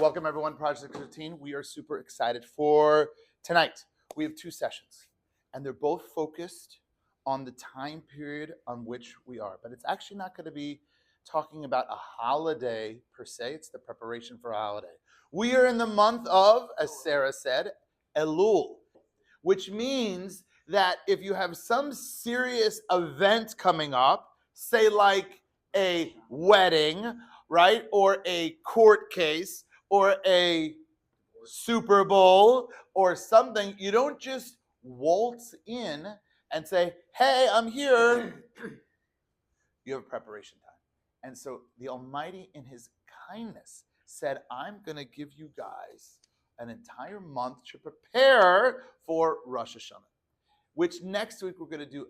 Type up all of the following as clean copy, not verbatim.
Welcome everyone, Project 13. We are super excited for tonight. We have two sessions, and they're both focused on the time period on which we are. But it's actually not going to be talking about a holiday per se. It's the preparation for a holiday. We are in the month of, as Sarah said, Elul, which means that if you have some serious event coming up, say like a wedding, right, or a court case, or a Super Bowl, or something, you don't just waltz in and say, hey, I'm here. You have a preparation time. And so the Almighty, in his kindness, said, I'm going to give you guys an entire month to prepare for Rosh Hashanah, which next week we're going to do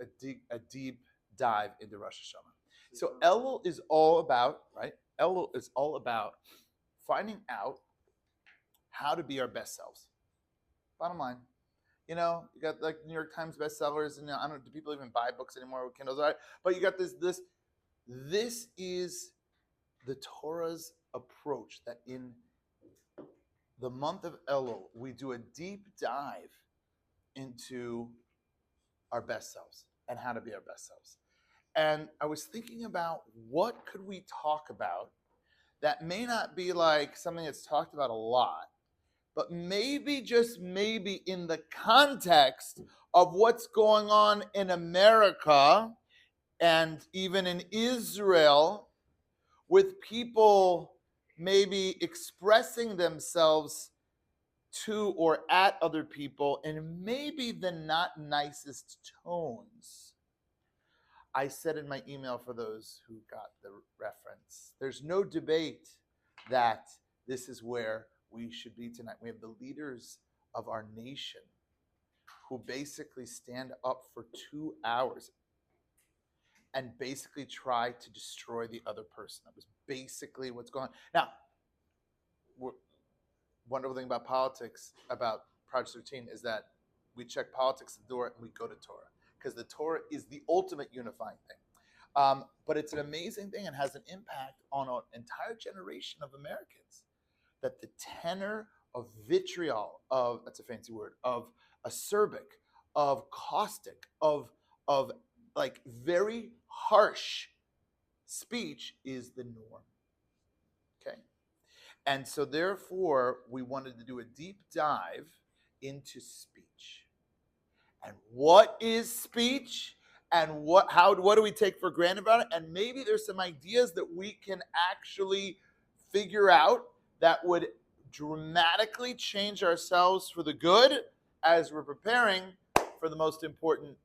a deep dive into Rosh Hashanah. So Elul is all about, right? Elul is all about finding out how to be our best selves. Bottom line. You know, you got like New York Times bestsellers, and I don't know, do people even buy books anymore with Kindles? All right, but you got this is the Torah's approach that in the month of Elul, we do a deep dive into our best selves and how to be our best selves. And I was thinking about what could we talk about that may not be like something that's talked about a lot, but maybe, just maybe, in the context of what's going on in America and even in Israel, with people maybe expressing themselves to or at other people in maybe the not nicest tones. I said in my email, for those who got the reference, there's no debate that this is where we should be tonight. We have the leaders of our nation who basically stand up for 2 hours and basically try to destroy the other person. That was basically what's going on. Now, wonderful thing about politics, about Project 13, is that we check politics at the door and we go to Torah, because the Torah is the ultimate unifying thing. But it's an amazing thing and has an impact on an entire generation of Americans, that the tenor of vitriol, of, that's a fancy word, of acerbic, of caustic, of like very harsh speech is the norm. Okay? And so therefore, we wanted to do a deep dive into speech. And what is speech? And what do we take for granted about it? And maybe there's some ideas that we can actually figure out that would dramatically change ourselves for the good as we're preparing for the most important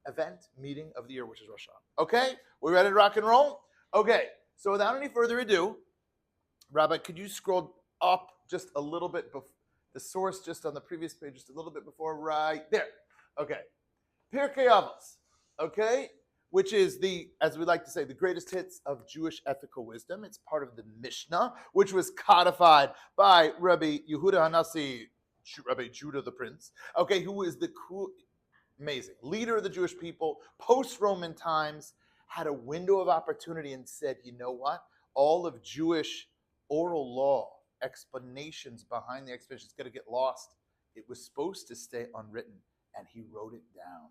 event, meeting of the year, which is Rosh Hashanah. Okay? We ready to rock and roll? Okay. So without any further ado, Rabbi, could you scroll up just a little bit, the source just on the previous page, just a little bit before, right there. Okay. Pirkei Avos, okay, which is the, as we like to say, the greatest hits of Jewish ethical wisdom. It's part of the Mishnah, which was codified by Rabbi Yehuda Hanassi, Rabbi Judah the Prince, okay, who is the cool, amazing leader of the Jewish people, post-Roman times, had a window of opportunity and said, you know what? All of Jewish oral law, explanations behind the explanation, is going to get lost. It was supposed to stay unwritten, and he wrote it down.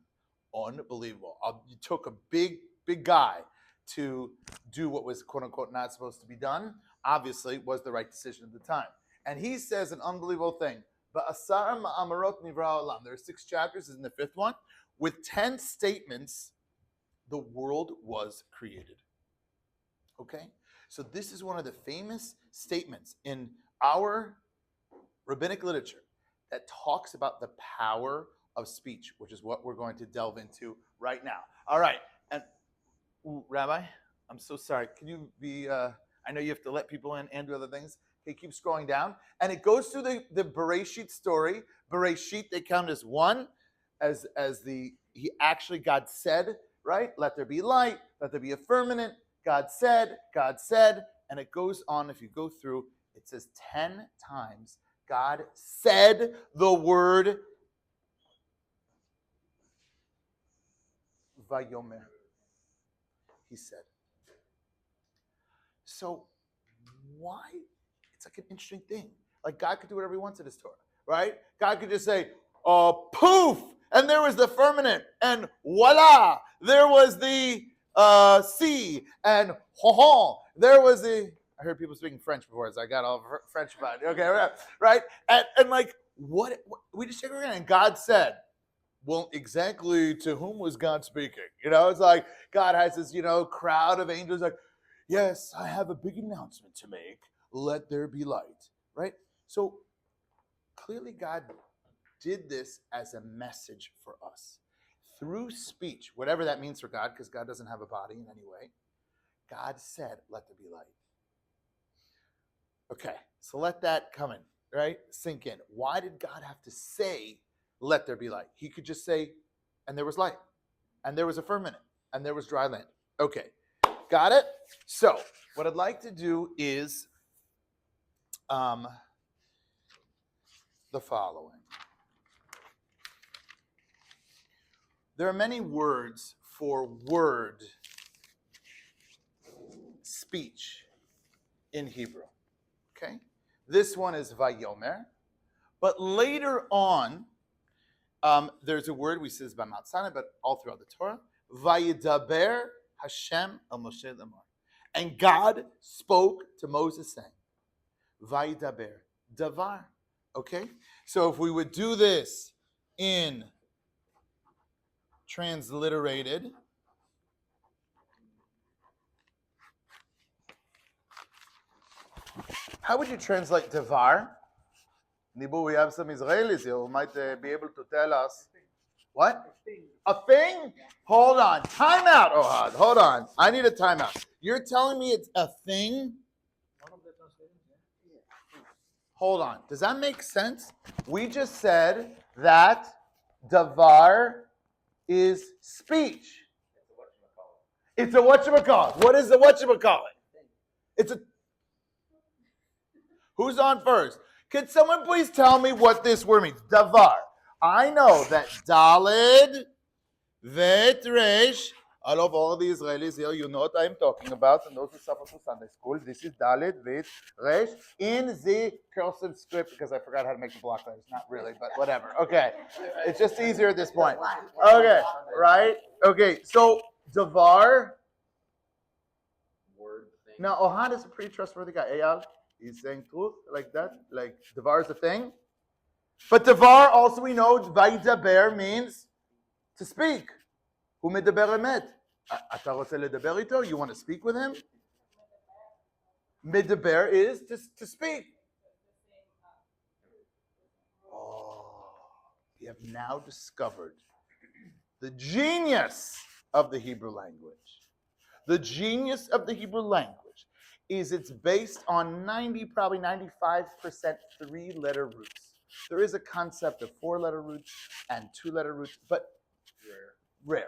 Unbelievable. You took a big guy to do what was quote unquote not supposed to be done. Obviously, was the right decision at the time. And he says an unbelievable thing. There are 6 chapters, this is in the 5th one, with 10 statements. The world was created. Okay? So this is one of the famous statements in our rabbinic literature that talks about the power of speech, which is what we're going to delve into right now. All right. And Rabbi, I'm so sorry. Can you be, I know you have to let people in and do other things. Okay, keep scrolling down. And it goes through the Bereshit story. Bereshit, they count as one, as God said, right? Let there be light, let there be a firmament. God said, and it goes on. If you go through, it says 10 times God said the word Vayomer. He said. So why? it's like an interesting thing. Like God could do whatever he wants in his Torah, right? God could just say, poof, and there was the firmament, and voila, there was the sea, and there was the. I heard people speaking French before, so I got all French about it. Okay, right? And like, what we just check it again, and God said, well, exactly to whom was God speaking? It's like God has this, crowd of angels like, yes, I have a big announcement to make. Let there be light, right? So clearly God did this as a message for us. Through speech, whatever that means for God, because God doesn't have a body in any way, God said, let there be light. Okay, so let that come in, right? Sink in. Why did God have to say, let there be light? He could just say, and there was light, and there was a firmament, and there was dry land. Okay, got it? So what I'd like to do is the following. There are many words for word speech in Hebrew. Okay? This one is vayomer. But later on, there's a word we say by Mount Sinai, but all throughout the Torah, vayidaber Hashem el Moshe lemar. And God spoke to Moses saying, vayidaber, davar. Okay? So if we would do this in transliterated, how would you translate davar? Nibu, we have some Israelis here who might be able to tell us. What? A thing? Hold on. Time out, Ohad. Hold on. I need a timeout. You're telling me it's a thing? Hold on. Does that make sense? We just said that davar is speech. It's a whatchamacallit. What is the whatchamacallit? It's a... Who's on first? Could someone please tell me what this word means? Davar. I know that Daled, Vet, Resh, all of all the Israelis here, you know what I'm talking about, and those who suffer from Sunday school. This is Daled, Vet, Resh, in the cursive script, because I forgot how to make the block letters. Not really, but whatever. Okay. It's just easier at this point. Okay. Right? Okay. So, Davar. Now, Ohad is a pretty trustworthy guy. Eyal? He's saying truth like that, like davar is a thing. But davar also we know, vayidaber means to speak. Hu medaber emet. Ata rotze ledaber ito? You want to speak with him? Medaber is to speak. Oh, we have now discovered the genius of the Hebrew language. The genius of the Hebrew language is it's based on probably 95% three-letter roots. There is a concept of four-letter roots and two-letter roots, but rare.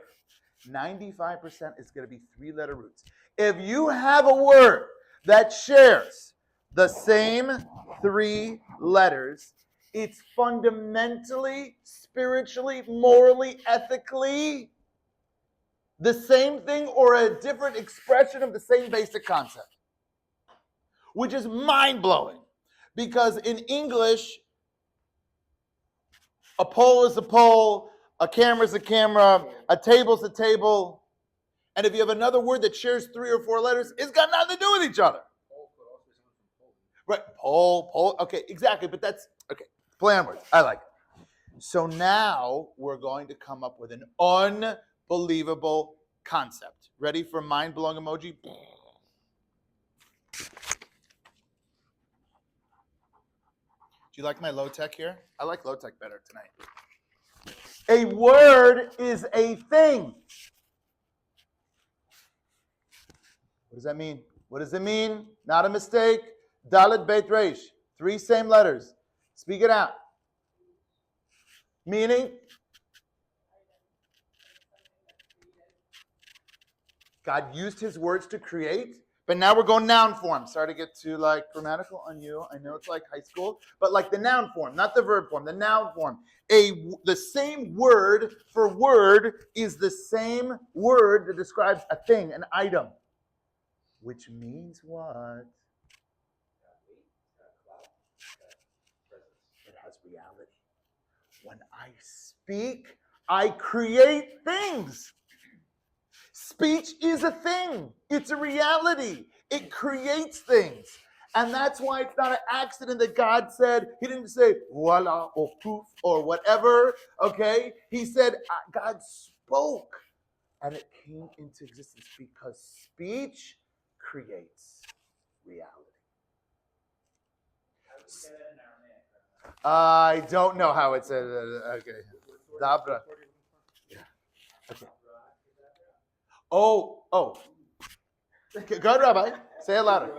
95% is going to be three-letter roots. If you have a word that shares the same three letters, it's fundamentally, spiritually, morally, ethically the same thing or a different expression of the same basic concept. Which is mind-blowing. Because in English, a pole is a pole, a camera is a camera, a table is a table. And if you have another word that shares 3 or 4 letters, it's got nothing to do with each other. Right, pole, okay, exactly. But that's, okay, play on words. I like it. So now we're going to come up with an unbelievable concept. Ready for mind-blowing emoji? Do you like my low tech here? I like low tech better tonight. A word is a thing. What does that mean? What does it mean? Not a mistake. Dalet Beit Reish. 3 same letters. Speak it out. Meaning? God used his words to create. But now we're going noun form. Sorry to get too grammatical on you. I know it's like high school, but like the noun form, not the verb form, the noun form. The same word for word is the same word that describes a thing, an item. Which means what? reality. When I speak, I create things. Speech is a thing. It's a reality. It creates things. And that's why it's not an accident that God said, he didn't say, voila, or poof, or whatever, okay? He said, God spoke, and it came into existence because speech creates reality. I don't know how it's okay. Dabra. Yeah. Okay. Oh. Okay, go ahead, Rabbi. Say it louder.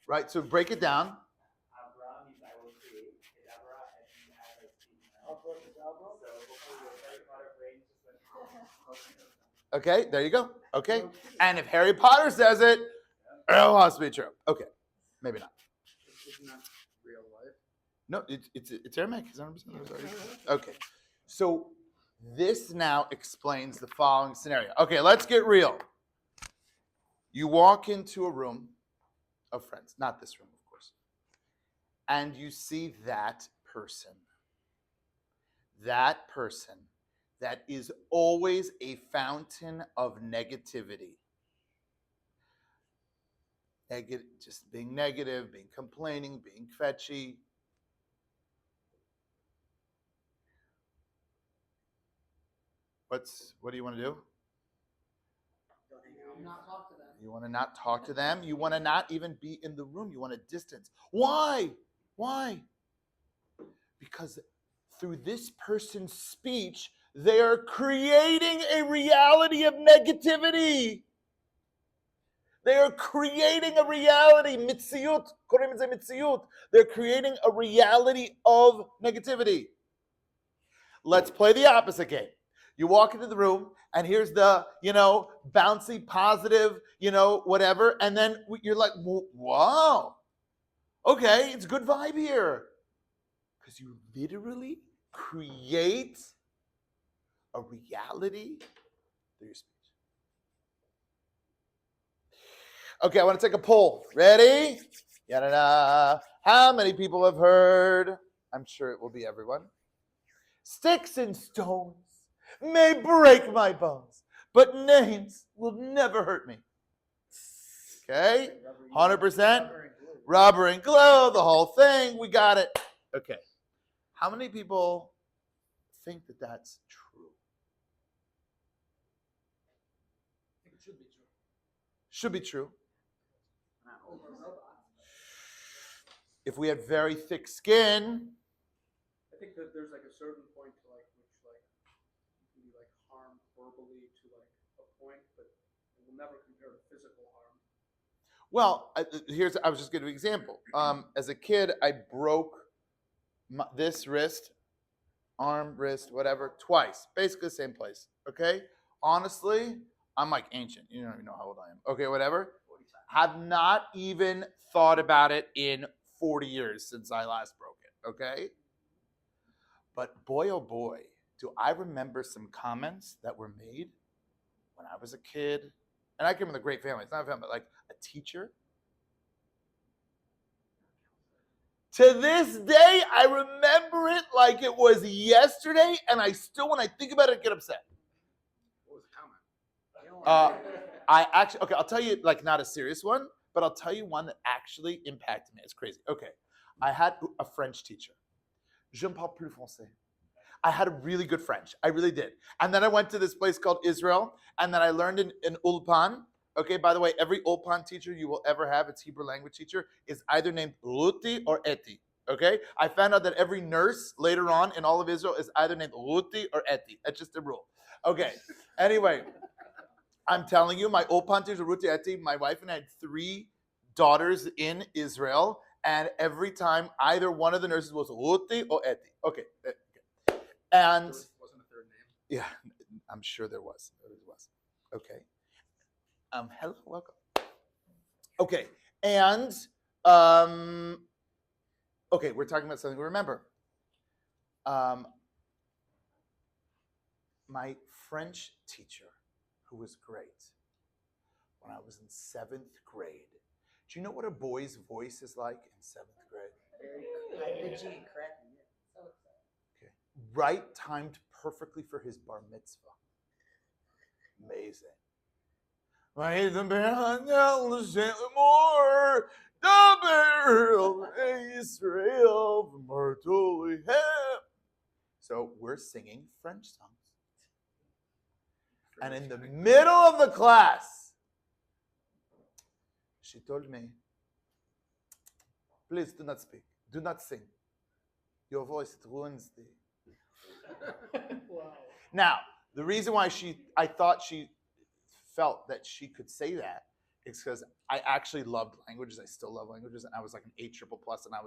Right, so break it down. Okay, there you go. Okay. And if Harry Potter says it, it has to be true. Okay. Maybe not. It's not real life. No, it's Aramaic. It's 100%. Okay. So this now explains the following scenario. Okay, let's get real. You walk into a room of friends, not this room, of course, and you see that person that is always a fountain of negativity. Just being negative, being complaining, being fetchy. What do you want to do? Not talk to them. You want to not talk to them. You want to not even be in the room. You want to distance. Why? Because through this person's speech, they are creating a reality of negativity. They are creating a reality, mitziyut. They're creating a reality of negativity. Let's play the opposite game. You walk into the room, and here's the, bouncy, positive, whatever, and then you're like, wow, okay, it's a good vibe here. Because you literally create a reality through your speech. Okay, I want to take a poll. Ready? Yada-da. How many people have heard? I'm sure it will be everyone. Sticks and stones may break my bones, but names will never hurt me. Okay? 100%? Rubber and glue, the whole thing. We got it. Okay. How many people think that that's true? I think it should be true. Should be true. If we had very thick skin. I think that there's like a certain point to which you can be harmed verbally to a point, but it will never compare to physical harm. Well, I was just giving an example. As a kid, I broke this wrist, arm, wrist, whatever, twice, basically the same place. Okay, honestly, I'm like ancient. You don't even know how old I am. Okay, whatever. Have not even thought about it in 40 years since I last broke it. Okay, but boy, oh boy, do I remember some comments that were made when I was a kid. And I came from a great family. It's not a family, but like a teacher. To this day, I remember it like it was yesterday, and I still, when I think about it, get upset. What was the comment? I'll tell you, not a serious one, but I'll tell you one that actually impacted me. It's crazy. Okay, I had a French teacher. Je ne parle plus français. I had a really good French. I really did. And then I went to this place called Israel, and then I learned in Ulpan. Okay, by the way, every Ulpan teacher you will ever have, its Hebrew language teacher, is either named Ruti or Eti. Okay, I found out that every nurse later on in all of Israel is either named Ruti or Eti. That's just a rule. Okay, anyway, I'm telling you, my Ulpan teacher, Ruti Eti, my wife and I had 3 daughters in Israel, and every time either one of the nurses was Ruti or Eti. Okay. And there wasn't a third name. Yeah, I'm sure there was. Okay. Hello, welcome. Okay, and okay, we're talking about something we remember. My French teacher, who was great, when I was in 7th grade, Do you know what a boy's voice is like in 7th grade? Very high pitchy and cracky. Yeah. So excited. Okay. Right, timed perfectly for his bar mitzvah. Amazing. Right, the band more, the barrel Israel, Martoli. So we're singing French songs. And in the middle of the class, she told me, please do not speak. Do not sing. Your voice, it ruins the... Wow. Now, the reason why I thought she felt that she could say that is because I actually loved languages. I still love languages. And I was like an 8 triple plus, and I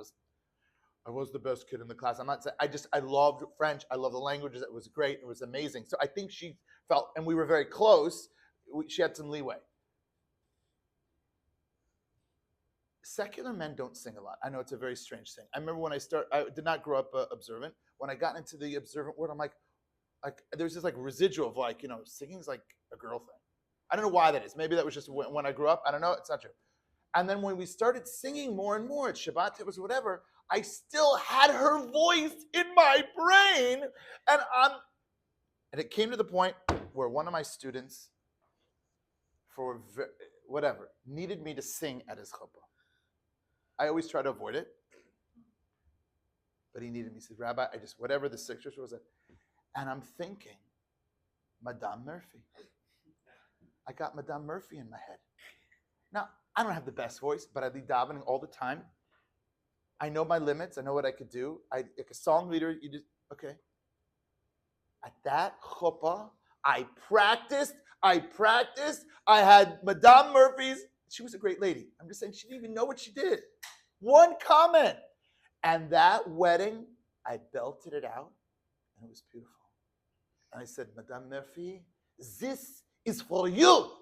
was the best kid in the class. I'm not saying, I loved French. I love the languages. It was great. It was amazing. So I think she felt, and we were very close, she had some leeway. Secular men don't sing a lot. I know it's a very strange thing. I remember when I did not grow up observant. When I got into the observant world, I'm like there's this like residual of like, singing's like a girl thing. I don't know why that is. Maybe that was just when I grew up. I don't know. It's not true. And then when we started singing more and more at Shabbat, it was whatever, I still had her voice in my brain. And it came to the point where one of my students, for whatever, needed me to sing at his chuppah. I always try to avoid it. But he needed me. He said, Rabbi, whatever the sixers was. And I'm thinking, Madame Murphy. I got Madame Murphy in my head. Now, I don't have the best voice, but I lead davening all the time. I know my limits. I know what I could do. Like a song leader, you just, okay. At that chuppah, I practiced. I had Madame Murphy's. She was a great lady. I'm just saying, she didn't even know what she did. One comment. And that wedding, I belted it out, and it was beautiful. And I said, Madame Murphy, this is for you.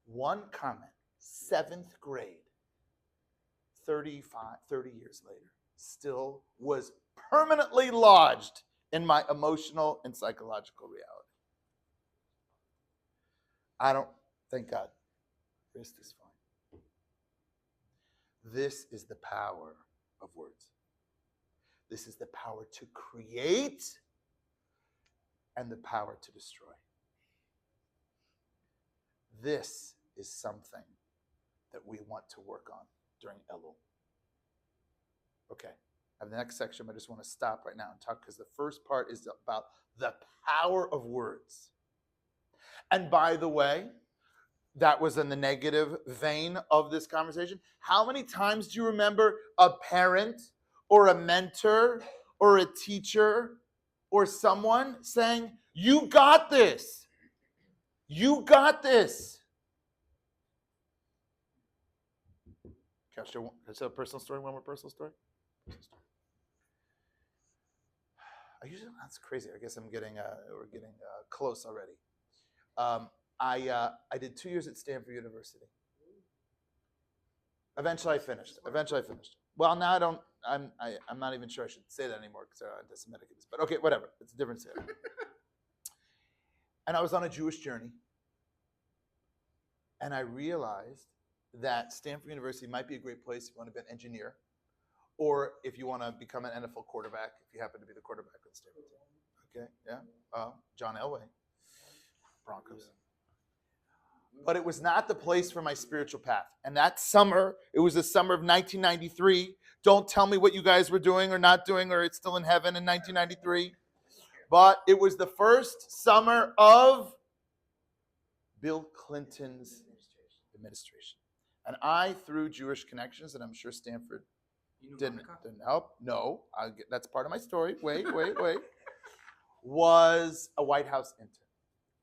One comment, 7th grade, 30 years later, still was permanently lodged in my emotional and psychological reality. Thank God, wrist is fine. This is the power of words. This is the power to create and the power to destroy. This is something that we want to work on during Elul. Okay, I have the next section, but I just want to stop right now and talk, because the first part is about the power of words. And by the way, that was in the negative vein of this conversation. How many times do you remember a parent or a mentor or a teacher or someone saying, you got this. You got this. Can I share a personal story? One more personal story? That's crazy. I guess we're getting close already. I did 2 years at Stanford University. Eventually I finished. Well, now I'm not even sure I should say that anymore because they're anti-Semitic. But okay, whatever. It's a different story. And I was on a Jewish journey. And I realized that Stanford University might be a great place if you want to be an engineer, or if you want to become an NFL quarterback, if you happen to be the quarterback of the Stanford team. Okay, yeah. John Elway, Broncos. But it was not the place for my spiritual path. And that summer, it was the summer of 1993. Don't tell me what you guys were doing or not doing, or it's still in heaven in 1993. But it was the first summer of Bill Clinton's administration. And I, through Jewish connections, and I'm sure Stanford didn't help. No, that's part of my story. Wait. Was a White House intern.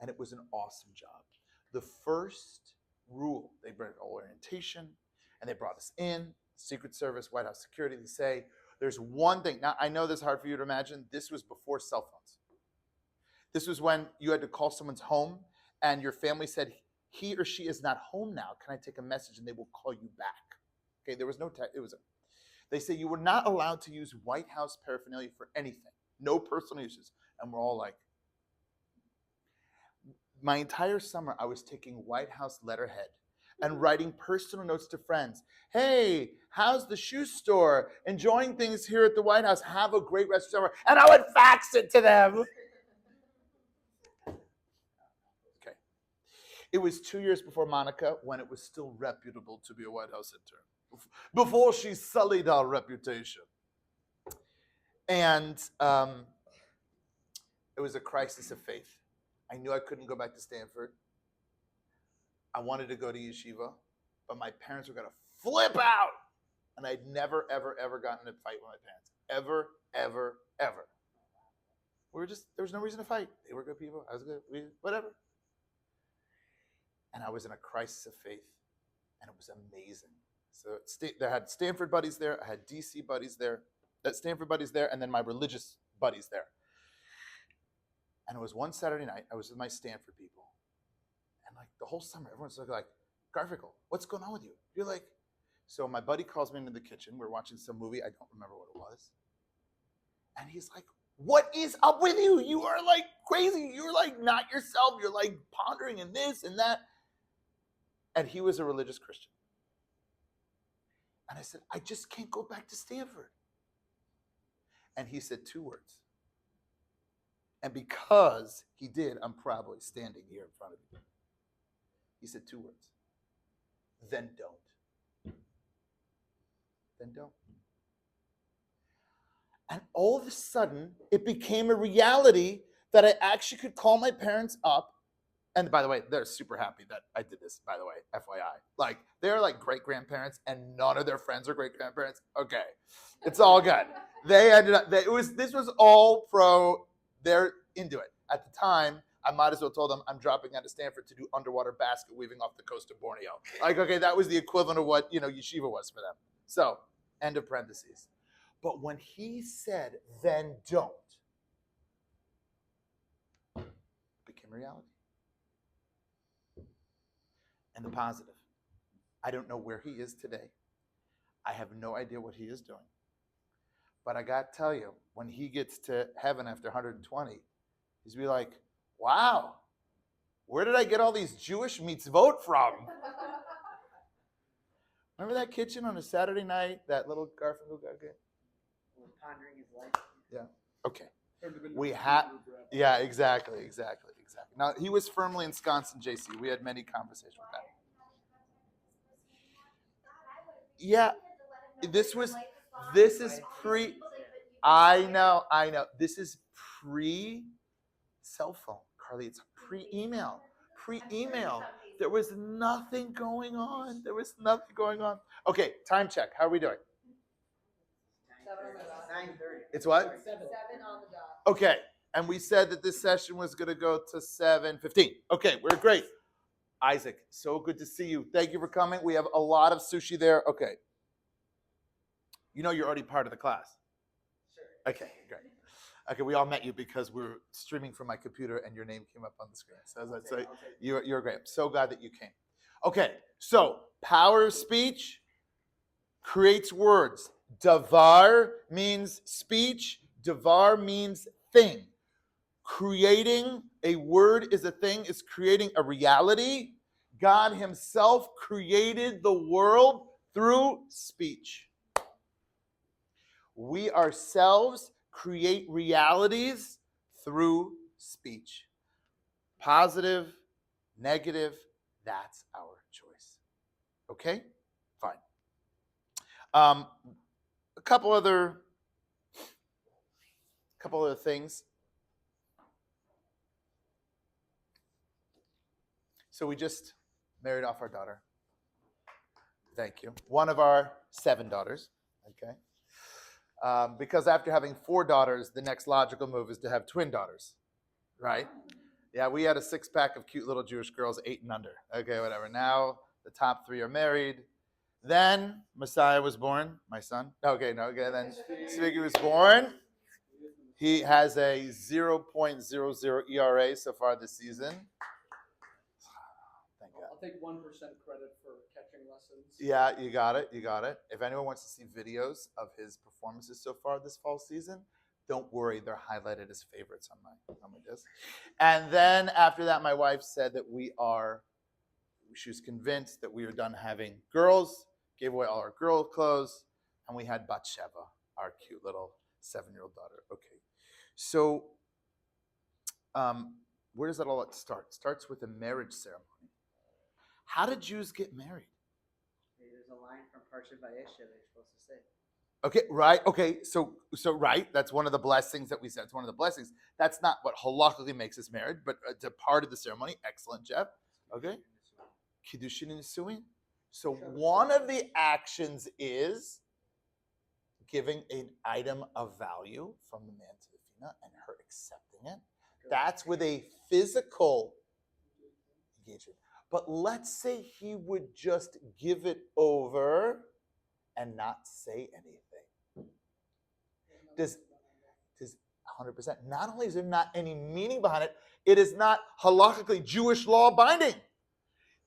And it was an awesome job. The first rule, they brought orientation, and they brought us in, Secret Service, White House security. They say, there's one thing. Now, I know this is hard for you to imagine. This was before cell phones. This was when you had to call someone's home, and your family said, he or she is not home now. Can I take a message? And they will call you back. Okay, there was no text. They say you were not allowed to use White House paraphernalia for anything. No personal uses. And we're all like, my entire summer, I was taking White House letterhead, and writing personal notes to friends. Hey, how's the shoe store? Enjoying things here at the White House. Have a great rest of summer. And I would fax it to them. Okay. It was 2 years before Monica, when it was still reputable to be a White House intern, before she sullied our reputation. And it was a crisis of faith. I knew I couldn't go back to Stanford. I wanted to go to yeshiva, but my parents were going to flip out. And I'd never, ever, ever gotten in a fight with my parents. Ever, ever, ever. There was no reason to fight. They were good people. I was good. Whatever. And I was in a crisis of faith. And it was amazing. So I had Stanford buddies there. I had DC buddies there. Stanford buddies there. And then my religious buddies there. And it was one Saturday night. I was with my Stanford people. And like the whole summer, everyone's like, Garfinkel, what's going on with you? You're like, so my buddy calls me into the kitchen. We're watching some movie. I don't remember what it was. And he's like, what is up with you? You are like crazy. You're like not yourself. You're like pondering and this and that. And he was a religious Christian. And I said, I just can't go back to Stanford. And he said 2 words. And because he did, I'm probably standing here in front of you. He said 2 words. Then don't. Then don't. And all of a sudden, it became a reality that I actually could call my parents up. And by the way, they're super happy that I did this, by the way, FYI. Like, they're like great-grandparents, and none of their friends are great-grandparents. Okay, it's all good. They ended up, this was all pro, they're into it. At the time, I might as well told them I'm dropping out of Stanford to do underwater basket weaving off the coast of Borneo. Like, okay, that was the equivalent of what, yeshiva was for them. So, end of parentheses. But when he said, then don't, it became reality. And the positive. I don't know where he is today. I have no idea what he is doing. But I got to tell you, when he gets to heaven after 120, he's be like, wow, where did I get all these Jewish mitzvot from? Remember that kitchen on a Saturday night, that little Garfinkel got good? Pondering his life. Yeah. Okay. We had, yeah, exactly. Now, he was firmly ensconced in JC. We had many conversations with that. Yeah, this is pre, I know. This is pre-cell phone, Carly. It's pre-email. There was nothing going on. Okay, time check. How are we doing? 9:30. It's what? 7 on the dot. Okay, and we said that this session was going to go to 7:15. Okay, we're great. Isaac, so good to see you. Thank you for coming. We have a lot of sushi there. Okay. You're already part of the class. Sure. Okay, great. Okay, we all met you because we're streaming from my computer and your name came up on the screen. So as I say, you're great. I'm so glad that you came. Okay, so power of speech creates words. Davar means speech. Davar means thing. Creating a word is a thing, is creating a reality. God himself created the world through speech. We ourselves create realities through speech. Positive, negative, that's our choice. Okay? Fine. A couple other things. So we just married off our daughter. Thank you. One of our 7 daughters. Okay. Because after having 4 daughters, the next logical move is to have twin daughters, right? Yeah, we had a 6-pack of cute little Jewish girls, 8 and under. Okay, whatever. Now the top 3 are married. Then Messiah was born, my son. Okay, then Sviggy was born. He has a 0.00 ERA so far this season. Thank God. I'll take 1% credit for catching lessons. Yeah, you got it. If anyone wants to see videos of his performances so far this fall season, don't worry, they're highlighted as favorites on my disc. And then after that, my wife said that we she was convinced that we were done having girls, gave away all our girl clothes, and we had Batsheva, our cute little 7-year-old daughter. Okay. So where does that all start? It starts with a marriage ceremony. How did Jews get married? There's a line from Parshat Vayeshev they're supposed to say. Okay, right. Okay, so right. That's one of the blessings that we said. It's one of the blessings. That's not what halakhically makes us married, but it's a part of the ceremony. Excellent, Jeff. Okay, kiddushin and nisuin. So one of the actions is giving an item of value from the man to the female and her accepting it. That's with a physical engagement. But let's say he would just give it over and not say anything. Does 100%. Not only is there not any meaning behind it, it is not halakhically Jewish law binding.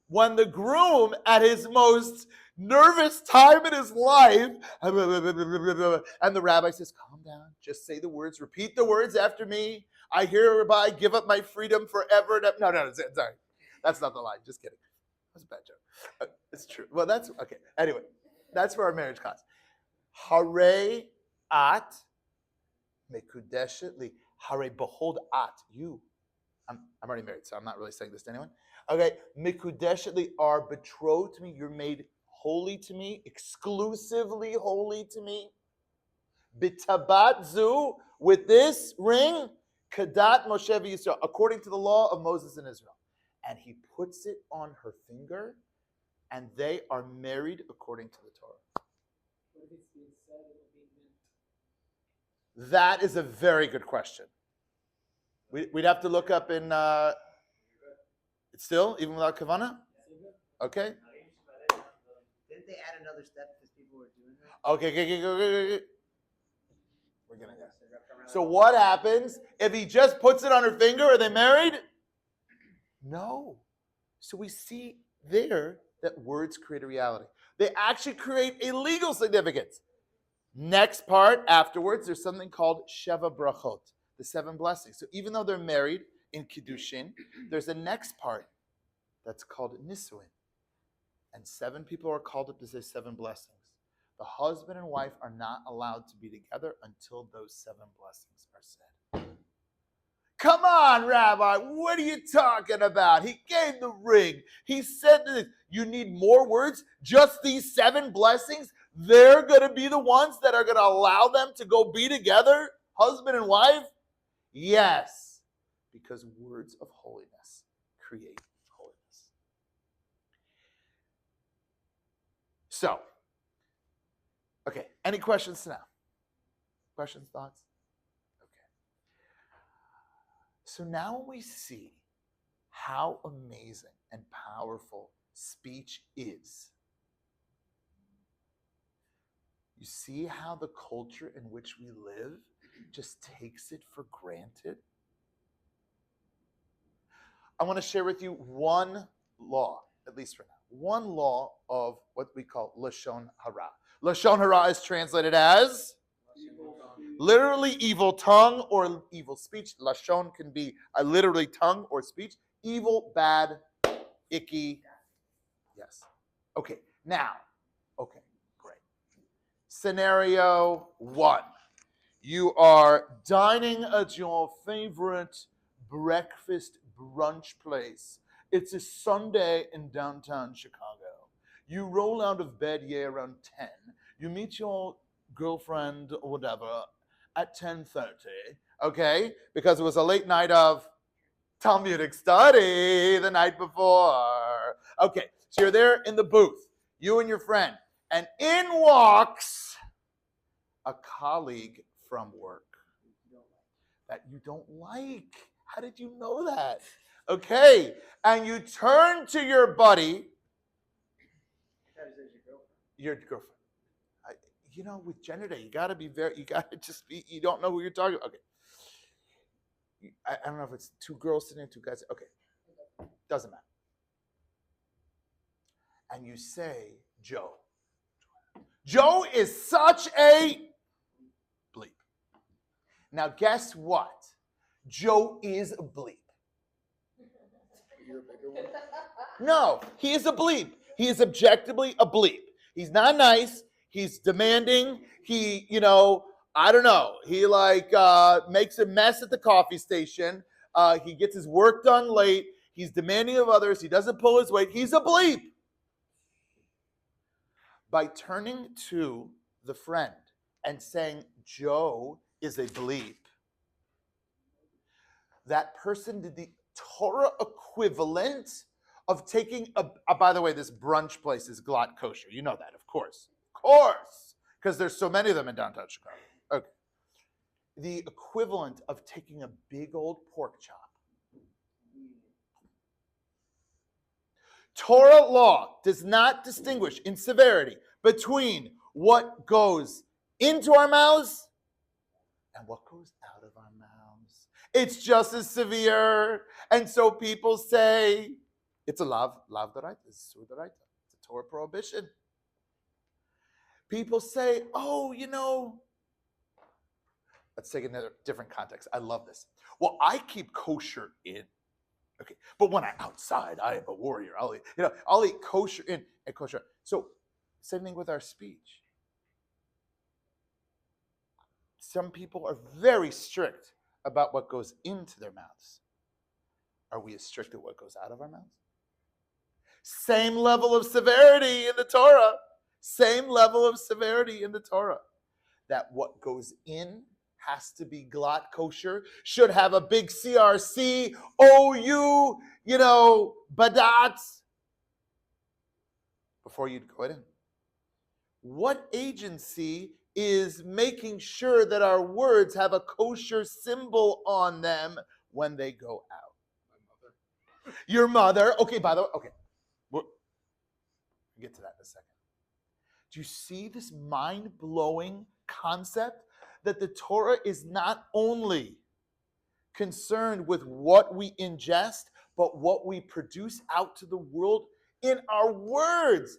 When the groom, at his most nervous time in his life, and the rabbi says, calm down, just say the words, repeat the words after me. I hereby give up my freedom forever. No, sorry. That's not the line. Just kidding. That's a bad joke. It's true. Well, that's, okay. Anyway, that's for our marriage class. Hare at mekudeshet li. Hare, behold at, you. I'm already married, so I'm not really saying this to anyone. Okay, mekudeshet li are betrothed to me. You're made holy to me, exclusively holy to me. Bitabat zu, with this ring, kadat Moshe v'Yisrael, according to the law of Moses and Israel. And he puts it on her finger, and they are married according to the Torah. That is a very good question. We'd have to look up in, it's still, even without Kavana? Okay. Didn't they add another step because people were doing that? Okay. We're getting there. So what happens if he just puts it on her finger? Are they married? No. So we see there that words create a reality. They actually create a legal significance. Next part, afterwards, there's something called Sheva Brachot, the 7 blessings. So even though they're married in Kiddushin, there's a next part that's called Nisuin. And 7 people are called up to say 7 blessings. The husband and wife are not allowed to be together until those 7 blessings are said. Come on, Rabbi, what are you talking about? He gave the ring. He said this. You need more words? Just these 7 blessings? They're going to be the ones that are going to allow them to go be together, husband and wife? Yes, because words of holiness create holiness. So, okay, any questions now? Questions, thoughts? Okay. So now we see how amazing and powerful speech is. You see how the culture in which we live just takes it for granted? I want to share with you one law, at least for now. One law of what we call Lashon Hara. Lashon Hara is translated as literally evil tongue or evil speech. Lashon can be a literally tongue or speech. Evil, bad, icky. Yes. Okay, now, okay, great. Scenario 1. You are dining at your favorite breakfast brunch place. It's a Sunday in downtown Chicago. You roll out of bed around 10. You meet your girlfriend or whatever at 10:30, okay? Because it was a late night of Talmudic study the night before. Okay, so you're there in the booth, you and your friend, and in walks a colleague from work that you don't like. How did you know that? Okay, and you turn to your buddy, your girlfriend. With gender day, you got to just be, you don't know who you're talking about. Okay. I don't know if it's 2 girls sitting there, 2 guys. Okay. Doesn't matter. And you say, Joe. Joe is such a bleep. Now, guess what? Joe is a bleep. You're a bigger one. No, he is a bleep. He is objectively a bleep. He's not nice. He's demanding. He, I don't know. He makes a mess at the coffee station. He gets his work done late. He's demanding of others. He doesn't pull his weight. He's a bleep. By turning to the friend and saying, Joe is a bleep, that person did the Torah equivalent of taking by the way, this brunch place is Glatt Kosher. You know that, of course. Of course. Because there's so many of them in downtown Chicago. Okay. The equivalent of taking a big old pork chop. Torah law does not distinguish in severity between what goes into our mouths and what goes out of our mouths. It's just as severe. And so people say, it's a lav d'oraita, it's a d'oraita, it's a Torah prohibition. People say, let's take another different context. I love this. Well, I keep kosher in. Okay, but when I'm outside, I am a warrior. I'll eat kosher in and kosher. So, same thing with our speech. Some people are very strict about what goes into their mouths. Are we as strict at what goes out of our mouths? Same level of severity in the Torah. Same level of severity in the Torah. That what goes in has to be glatt kosher, should have a big CRC, OU, badat, before you'd go in. What agency is making sure that our words have a kosher symbol on them when they go out? My mother. Your mother. Okay, by the way, okay. We'll get to that in a second. Do you see this mind-blowing concept that the Torah is not only concerned with what we ingest, but what we produce out to the world in our words?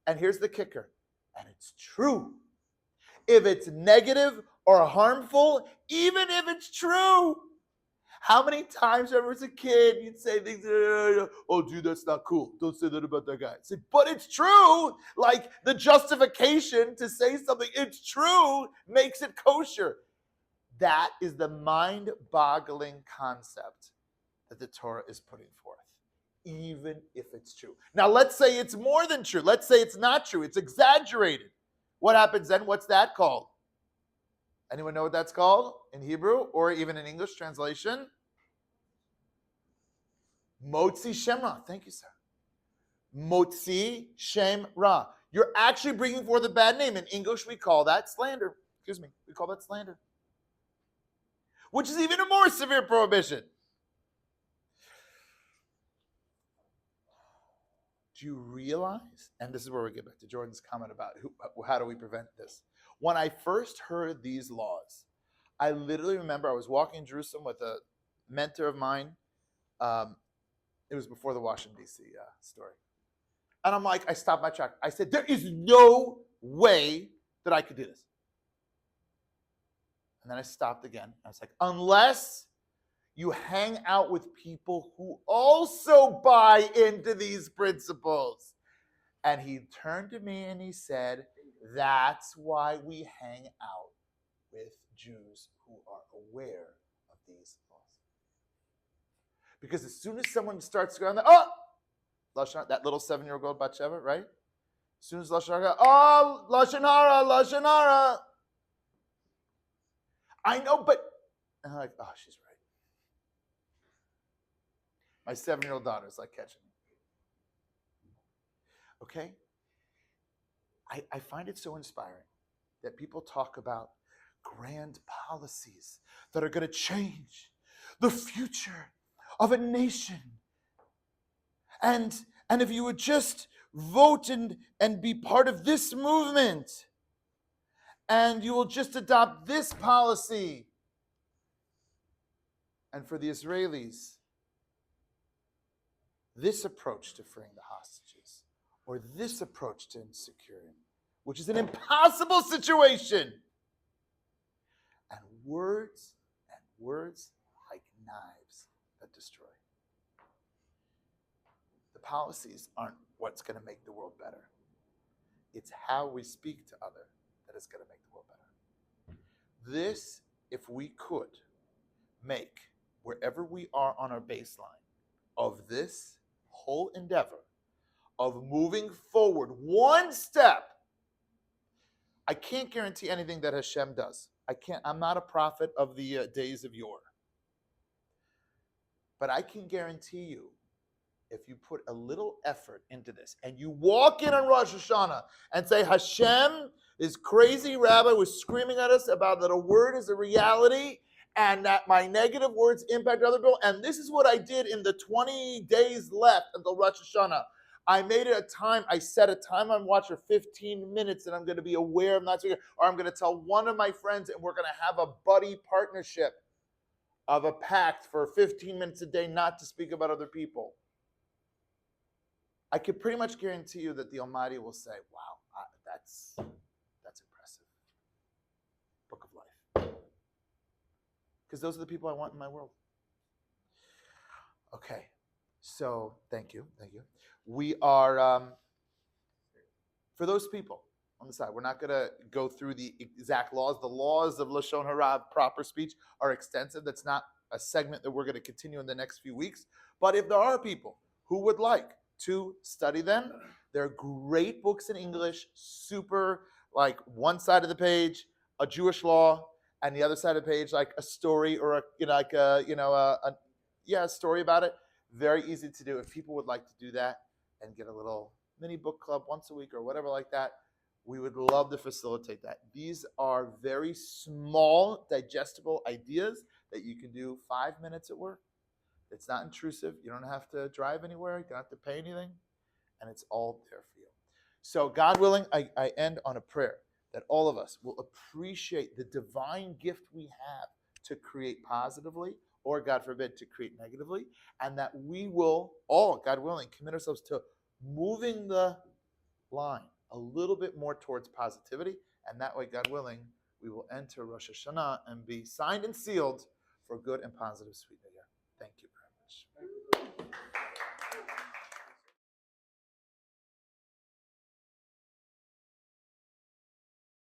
And here's the kicker, and it's true. If it's negative or harmful, even if it's true. How many times ever as a kid you'd say things, oh, dude, that's not cool. Don't say that about that guy. Say, but it's true. Like the justification to say something, it's true, makes it kosher. That is the mind-boggling concept that the Torah is putting forth, even if it's true. Now, let's say it's more than true. Let's say it's not true. It's exaggerated. What happens then? What's that called? Anyone know what that's called in Hebrew or even in English translation? Motzi Shem Ra. Thank you, sir. Motzi Shem Ra. You're actually bringing forth a bad name. In English, we call that slander. Excuse me. We call that slander. Which is even a more severe prohibition. Do you realize, and this is where we get back to Jordan's comment about how do we prevent this? When I first heard these laws, I literally remember I was walking in Jerusalem with a mentor of mine. It was before the Washington, D.C. Story. And I'm like, I stopped my track. I said, there is no way that I could do this. And then I stopped again. I was like, unless you hang out with people who also buy into these principles. And he turned to me and he said, that's why we hang out with Jews who are aware of these laws. Because as soon as someone starts going, Lashon, that little 7-year-old Batsheva, right? As soon as Lashon Hara, Lashon Hara, Lashon Hara. I know, but and I'm like, she's right. My 7-year-old daughter's like catching me. Okay? I find it so inspiring that people talk about grand policies that are going to change the future of a nation. And if you would just vote and be part of this movement, and you will just adopt this policy. And for the Israelis, this approach to freeing the hostages, or this approach to insecurity, which is an impossible situation. And words like knives that destroy. The policies aren't what's going to make the world better. It's how we speak to others that is going to make the world better. This, if we could make wherever we are on our baseline of this whole endeavor of moving forward one step, I can't guarantee anything that Hashem does. I'm not a prophet of the days of yore. But I can guarantee you, if you put a little effort into this and you walk in on Rosh Hashanah and say, Hashem, this crazy rabbi was screaming at us about that a word is a reality and that my negative words impact other people, and this is what I did in the 20 days left until Rosh Hashanah. I made it a time, I set a time on watch for 15 minutes and I'm going to be aware of not speaking, or I'm going to tell one of my friends and we're going to have a buddy partnership of a pact for 15 minutes a day not to speak about other people. I can pretty much guarantee you that the Almighty will say, wow, that's impressive. Book of life. Because those are the people I want in my world. Okay, so thank you. We are, for those people on the side, we're not going to go through the exact laws. The laws of Lashon Hara, proper speech, are extensive. That's not a segment that we're going to continue in the next few weeks. But if there are people who would like to study them, they're great books in English, super, like one side of the page, a Jewish law, and the other side of the page, like a story or a story about it. Very easy to do. If people would like to do that and get a little mini book club once a week or whatever like that, we would love to facilitate that. These are very small, digestible ideas that you can do 5 minutes at work. It's not intrusive. You don't have to drive anywhere. You don't have to pay anything. And it's all there for you. So God willing, I end on a prayer that all of us will appreciate the divine gift we have to create positively, or God forbid, to create negatively, and that we will all, God willing, commit ourselves to moving the line a little bit more towards positivity, and that way, God willing, we will enter Rosh Hashanah and be signed and sealed for good and positive sweet New Year. Thank you very much.